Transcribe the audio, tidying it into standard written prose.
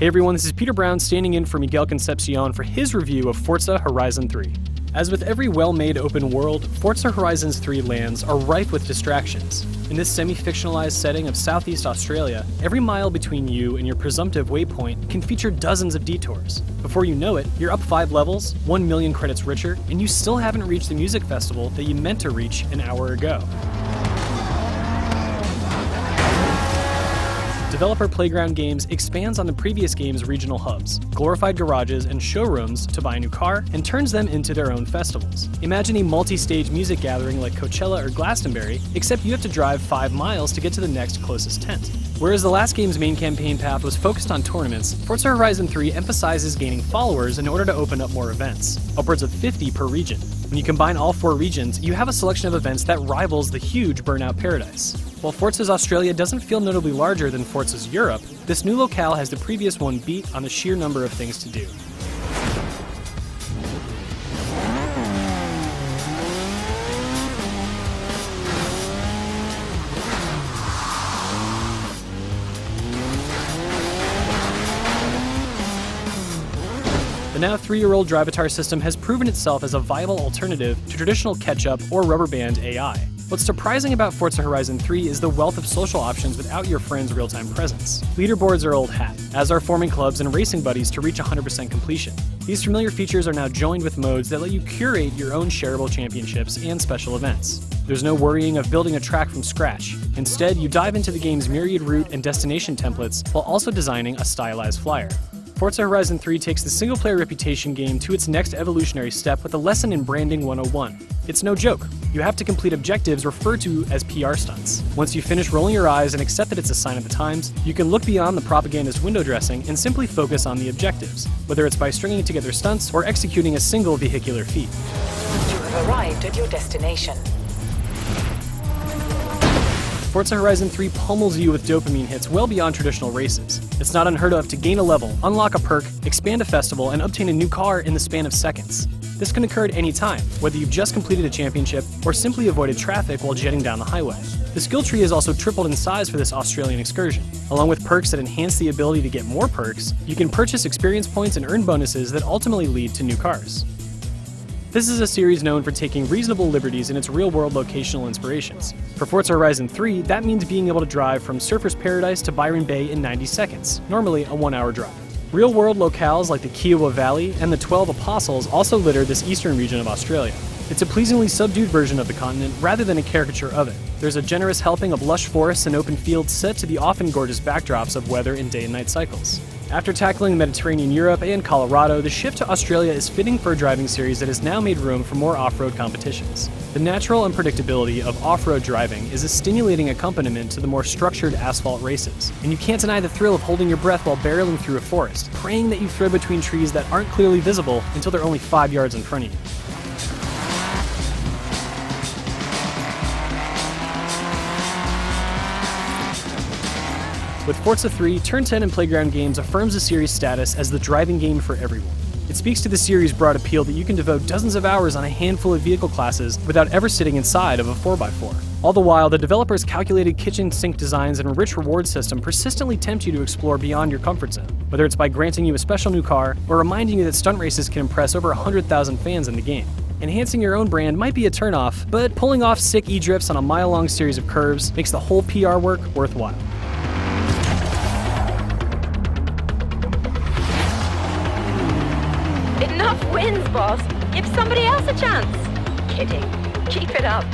Hey everyone, this is Peter Brown standing in for Miguel Concepcion for his review of Forza Horizon 3. As with every well-made open world, Forza Horizon's 3 lands are rife with distractions. In this semi-fictionalized setting of Southeast Australia, every mile between you and your presumptive waypoint can feature dozens of detours. Before you know it, you're up 5 levels, 1 million credits richer, and you still haven't reached the music festival that you meant to reach an hour ago. Developer Playground Games expands on the previous game's regional hubs, glorified garages and showrooms to buy a new car, and turns them into their own festivals. Imagine a multi-stage music gathering like Coachella or Glastonbury, except you have to drive 5 miles to get to the next closest tent. Whereas the last game's main campaign path was focused on tournaments, Forza Horizon 3 emphasizes gaining followers in order to open up more events, upwards of 50 per region. When you combine all 4 regions, you have a selection of events that rivals the huge Burnout Paradise. While Forza's Australia doesn't feel notably larger than Forza's Europe, this new locale has the previous one beat on the sheer number of things to do. The now 3-year-old Drivatar system has proven itself as a viable alternative to traditional catch-up or rubber band AI. What's surprising about Forza Horizon 3 is the wealth of social options without your friend's real-time presence. Leaderboards are old hat, as are forming clubs and racing buddies to reach 100% completion. These familiar features are now joined with modes that let you curate your own shareable championships and special events. There's no worrying of building a track from scratch. Instead, you dive into the game's myriad route and destination templates while also designing a stylized flyer. Forza Horizon 3 takes the single-player reputation game to its next evolutionary step with a lesson in Branding 101. It's no joke. You have to complete objectives referred to as PR stunts. Once you finish rolling your eyes and accept that it's a sign of the times, you can look beyond the propagandist window dressing and simply focus on the objectives, whether it's by stringing together stunts or executing a single vehicular feat. You have arrived at your destination. Forza Horizon 3 pummels you with dopamine hits well beyond traditional races. It's not unheard of to gain a level, unlock a perk, expand a festival, and obtain a new car in the span of seconds. This can occur at any time, whether you've just completed a championship or simply avoided traffic while jetting down the highway. The skill tree has also tripled in size for this Australian excursion. Along with perks that enhance the ability to get more perks, you can purchase experience points and earn bonuses that ultimately lead to new cars. This is a series known for taking reasonable liberties in its real-world locational inspirations. For Forza Horizon 3, that means being able to drive from Surfer's Paradise to Byron Bay in 90 seconds, normally a 1-hour drive. Real-world locales like the Kiowa Valley and the 12 Apostles also litter this eastern region of Australia. It's a pleasingly subdued version of the continent rather than a caricature of it. There's a generous helping of lush forests and open fields set to the often gorgeous backdrops of weather and day and night cycles. After tackling Mediterranean Europe and Colorado, the shift to Australia is fitting for a driving series that has now made room for more off-road competitions. The natural unpredictability of off-road driving is a stimulating accompaniment to the more structured asphalt races, and you can't deny the thrill of holding your breath while barreling through a forest, praying that you thread between trees that aren't clearly visible until they're only 5 yards in front of you. With Forza 3, Turn 10 and Playground Games affirms the series' status as the driving game for everyone. It speaks to the series' broad appeal that you can devote dozens of hours on a handful of vehicle classes without ever sitting inside of a 4x4. All the while, the developer's calculated kitchen sink designs and rich reward system persistently tempt you to explore beyond your comfort zone, whether it's by granting you a special new car or reminding you that stunt races can impress over 100,000 fans in the game. Enhancing your own brand might be a turnoff, but pulling off sick e-drifts on a mile-long series of curves makes the whole PR work worthwhile. Enough wins, boss. Give somebody else a chance. Kidding. Keep it up.